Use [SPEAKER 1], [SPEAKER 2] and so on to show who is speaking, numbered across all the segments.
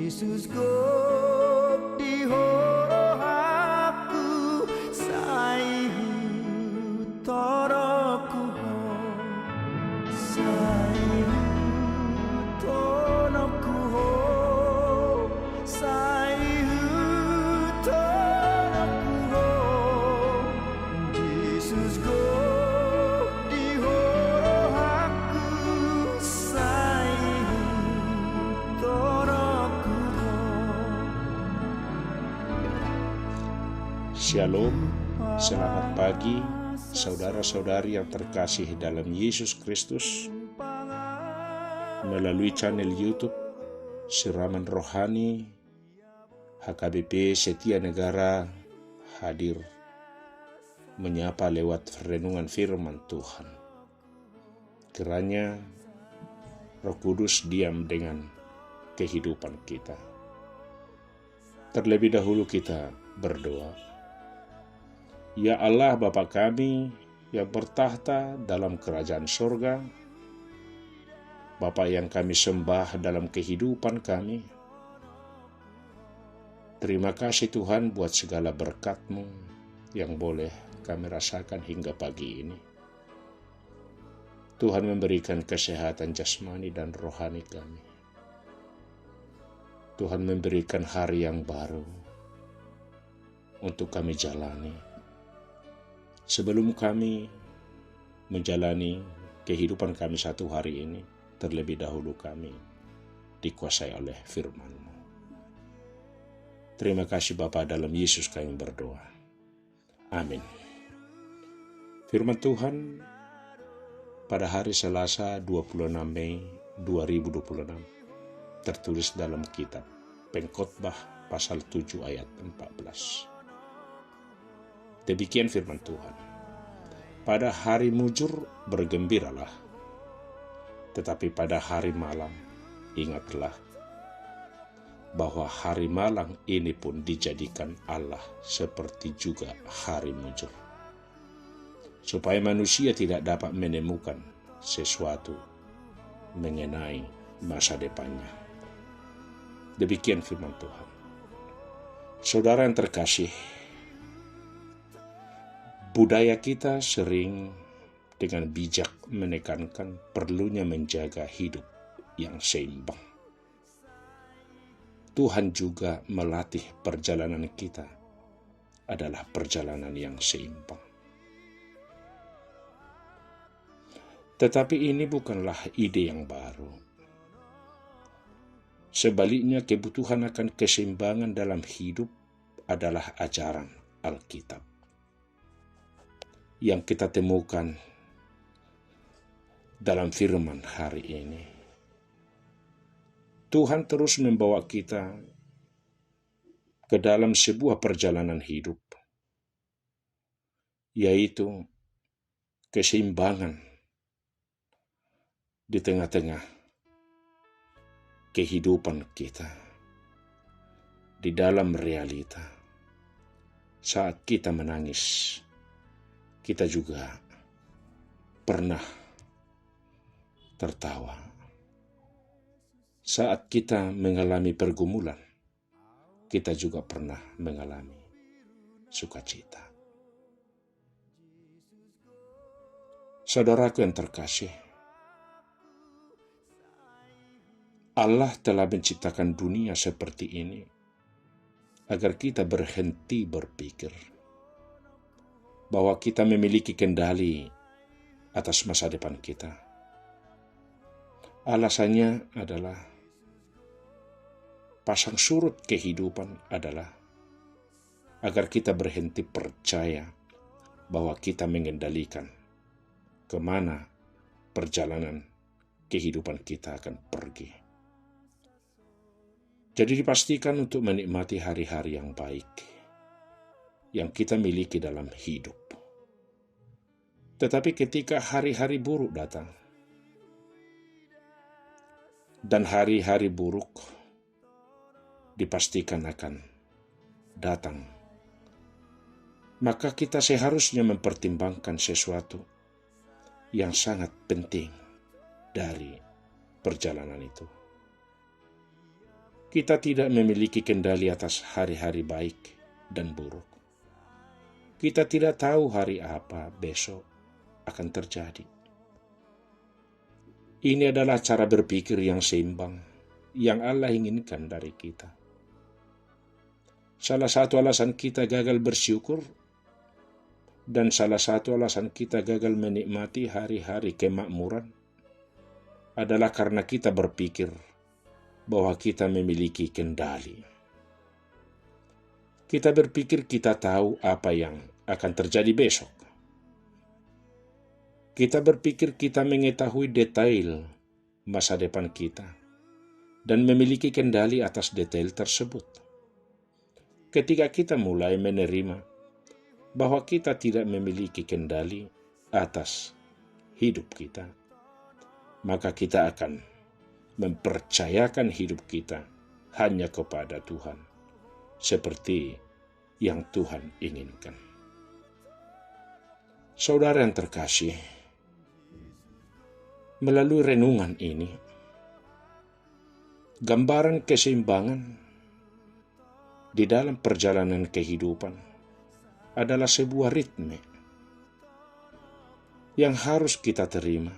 [SPEAKER 1] Yesus gok di horo aku saihu toroku ho saihu tonoku ho saihu tonoku ho Yesus gok di horo aku saihu toroku ho.
[SPEAKER 2] Shalom, selamat pagi saudara-saudari yang terkasih dalam Yesus Kristus. Melalui channel YouTube Siraman Rohani HKBP Setia Negara hadir menyapa lewat renungan firman Tuhan. Kiranya Roh Kudus diam dengan kehidupan kita. Terlebih dahulu kita berdoa. Ya Allah Bapa kami yang bertahta dalam kerajaan surga, Bapa yang kami sembah dalam kehidupan kami, terima kasih Tuhan buat segala berkat-Mu yang boleh kami rasakan hingga pagi ini. Tuhan memberikan kesehatan jasmani dan rohani kami. Tuhan memberikan hari yang baru untuk kami jalani. Sebelum kami menjalani kehidupan kami satu hari ini, terlebih dahulu kami dikuasai oleh firman-Mu. Terima kasih Bapa, dalam Yesus kami berdoa. Amin. Firman Tuhan pada hari Selasa 26 Mei 2026 tertulis dalam kitab Pengkhotbah pasal 7 ayat 14. Demikian firman Tuhan. Pada hari mujur bergembiralah, tetapi pada hari malam ingatlah bahwa hari malam ini pun dijadikan Allah seperti juga hari mujur, supaya manusia tidak dapat menemukan sesuatu mengenai masa depannya. Demikian firman Tuhan. Saudara yang terkasih, budaya kita sering dengan bijak menekankan perlunya menjaga hidup yang seimbang. Tuhan juga melatih perjalanan kita adalah perjalanan yang seimbang. Tetapi ini bukanlah ide yang baru. Sebaliknya, kebutuhan akan keseimbangan dalam hidup adalah ajaran Alkitab yang kita temukan dalam firman hari ini. Tuhan terus membawa kita ke dalam sebuah perjalanan hidup, yaitu keseimbangan di tengah-tengah kehidupan kita, di dalam realita. Saat kita menangis, kita juga pernah tertawa. Saat kita mengalami pergumulan, kita juga pernah mengalami sukacita. Saudaraku yang terkasih, Allah telah menciptakan dunia seperti ini agar kita berhenti berpikir bahwa kita memiliki kendali atas masa depan kita. Alasannya adalah pasang surut kehidupan adalah agar kita berhenti percaya bahwa kita mengendalikan kemana perjalanan kehidupan kita akan pergi. Jadi dipastikan untuk menikmati hari-hari yang baik yang kita miliki dalam hidup. Tetapi ketika hari-hari buruk datang, dan hari-hari buruk dipastikan akan datang, maka kita seharusnya mempertimbangkan sesuatu yang sangat penting dari perjalanan itu. Kita tidak memiliki kendali atas hari-hari baik dan buruk. Kita tidak tahu hari apa besok akan terjadi. Ini adalah cara berpikir yang seimbang yang Allah inginkan dari kita. Salah satu alasan kita gagal bersyukur dan salah satu alasan kita gagal menikmati hari-hari kemakmuran adalah karena kita berpikir bahwa kita memiliki kendali. Kita berpikir kita tahu apa yang akan terjadi besok. Kita berpikir kita mengetahui detail masa depan kita dan memiliki kendali atas detail tersebut. Ketika kita mulai menerima bahwa kita tidak memiliki kendali atas hidup kita, maka kita akan mempercayakan hidup kita hanya kepada Tuhan, seperti yang Tuhan inginkan. Saudara yang terkasih, melalui renungan ini, gambaran keseimbangan di dalam perjalanan kehidupan adalah sebuah ritme yang harus kita terima,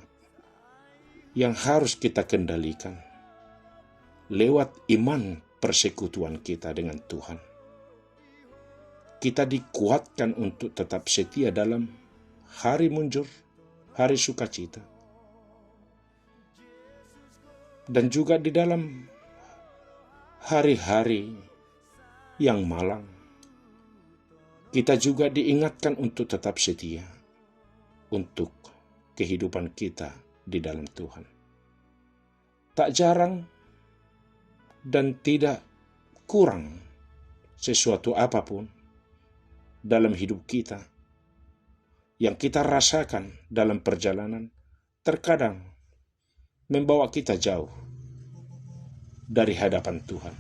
[SPEAKER 2] yang harus kita kendalikan lewat iman persekutuan kita dengan Tuhan. Kita dikuatkan untuk tetap setia dalam hari munjur, hari sukacita, dan juga di dalam hari-hari yang malang. Kita juga diingatkan untuk tetap setia untuk kehidupan kita di dalam Tuhan. Tak jarang dan tidak kurang sesuatu apapun dalam hidup kita yang kita rasakan dalam perjalanan terkadang membawa kita jauh dari hadapan Tuhan.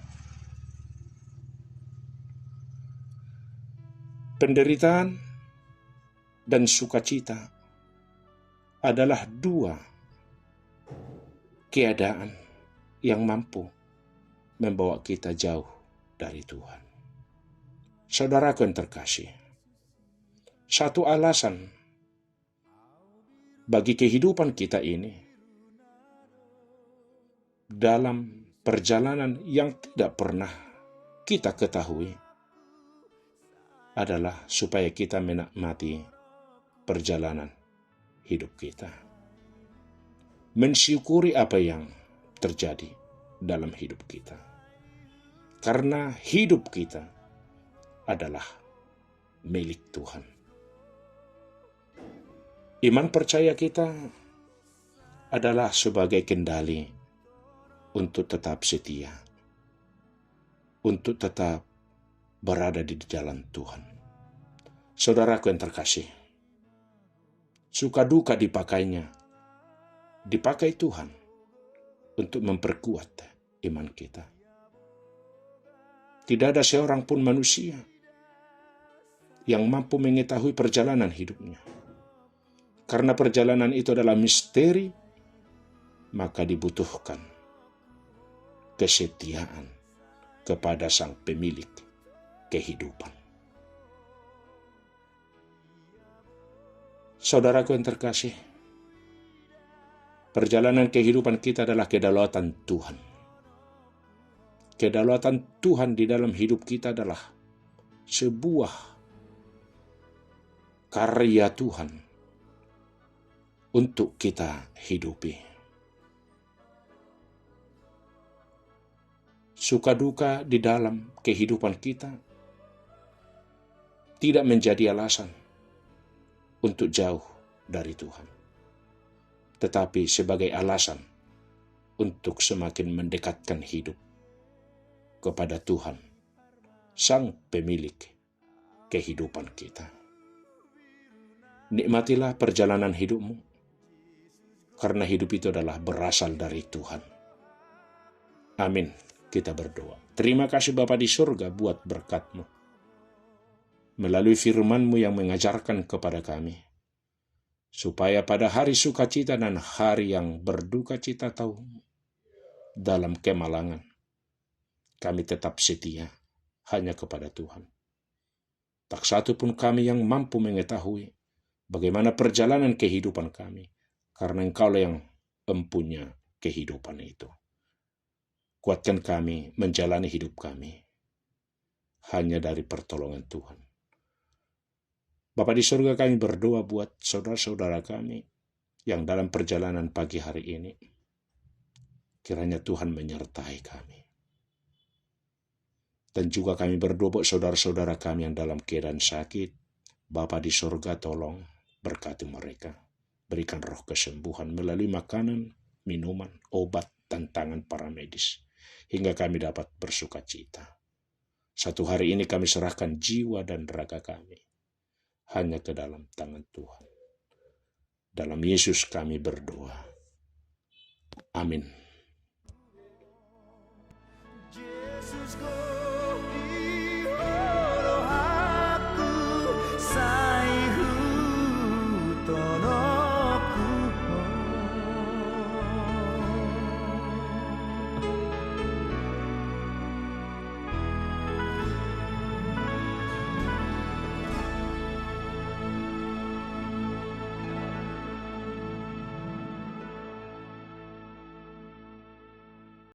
[SPEAKER 2] Penderitaan dan sukacita adalah dua keadaan yang mampu membawa kita jauh dari Tuhan. Saudaraku yang terkasih, satu alasan bagi kehidupan kita ini dalam perjalanan yang tidak pernah kita ketahui adalah supaya kita menikmati perjalanan hidup kita, mensyukuri apa yang terjadi dalam hidup kita, karena hidup kita adalah milik Tuhan. Iman percaya kita adalah sebagai kendali untuk tetap setia, untuk tetap berada di jalan Tuhan. Saudaraku yang terkasih, suka duka dipakai Tuhan untuk memperkuat iman kita. Tidak ada seorang pun manusia yang mampu mengetahui perjalanan hidupnya. Karena perjalanan itu adalah misteri, maka dibutuhkan kesetiaan kepada Sang Pemilik kehidupan. Saudaraku yang terkasih, perjalanan kehidupan kita adalah kedaulatan Tuhan. Kedaulatan Tuhan di dalam hidup kita adalah sebuah karya Tuhan untuk kita hidupi. Suka duka di dalam kehidupan kita tidak menjadi alasan untuk jauh dari Tuhan, tetapi sebagai alasan untuk semakin mendekatkan hidup kepada Tuhan, Sang Pemilik kehidupan kita. Nikmatilah perjalanan hidupmu, karena hidup itu adalah berasal dari Tuhan. Amin. Kita berdoa. Terima kasih Bapa di surga buat berkat-Mu, melalui firman-Mu yang mengajarkan kepada kami, supaya pada hari sukacita dan hari yang berduka cita tahu dalam kemalangan, kami tetap setia hanya kepada Tuhan. Tak satu pun kami yang mampu mengetahui bagaimana perjalanan kehidupan kami, karena Engkaulah yang empunya kehidupan itu. Kuatkan kami menjalani hidup kami hanya dari pertolongan Tuhan. Bapa di surga, kami berdoa buat saudara-saudara kami yang dalam perjalanan pagi hari ini. Kiranya Tuhan menyertai kami. Dan juga kami berdoa buat saudara-saudara kami yang dalam keadaan sakit. Bapa di surga, tolong berkati mereka. Berikan roh kesembuhan melalui makanan, minuman, obat, dan tangan para medis. Hingga kami dapat bersuka cita. Satu hari ini kami serahkan jiwa dan raga kami hanya ke dalam tangan Tuhan. Dalam Yesus kami berdoa. Amin.
[SPEAKER 1] Jesus go